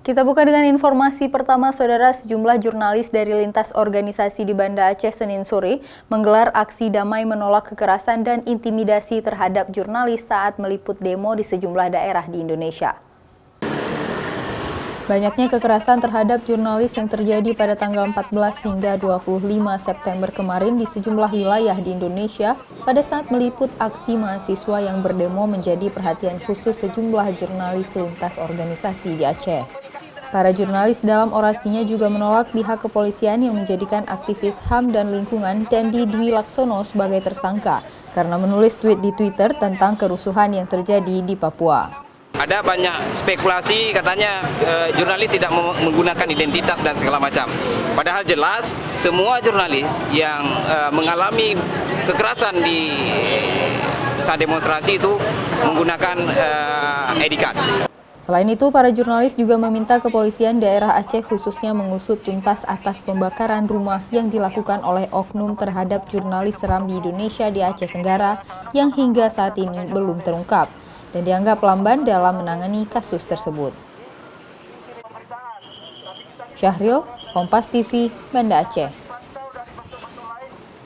Kita buka dengan informasi pertama, Saudara. Sejumlah jurnalis dari lintas organisasi di Banda Aceh Senin sore menggelar aksi damai menolak kekerasan dan intimidasi terhadap jurnalis saat meliput demo di sejumlah daerah di Indonesia. Banyaknya kekerasan terhadap jurnalis yang terjadi pada tanggal 14 hingga 25 September kemarin di sejumlah wilayah di Indonesia pada saat meliput aksi mahasiswa yang berdemo menjadi perhatian khusus sejumlah jurnalis lintas organisasi di Aceh. Para jurnalis dalam orasinya juga menolak pihak kepolisian yang menjadikan aktivis HAM dan lingkungan Dandi Dwi Laksono sebagai tersangka karena menulis tweet di Twitter tentang kerusuhan yang terjadi di Papua. Ada banyak spekulasi katanya jurnalis tidak menggunakan identitas dan segala macam. Padahal jelas semua jurnalis yang mengalami kekerasan di saat demonstrasi itu menggunakan ID card. Selain itu, para jurnalis juga meminta kepolisian daerah Aceh khususnya mengusut tuntas atas pembakaran rumah yang dilakukan oleh oknum terhadap jurnalis seram di Indonesia di Aceh Tenggara yang hingga saat ini belum terungkap dan dianggap lamban dalam menangani kasus tersebut. Syahril, Kompas TV, Banda Aceh.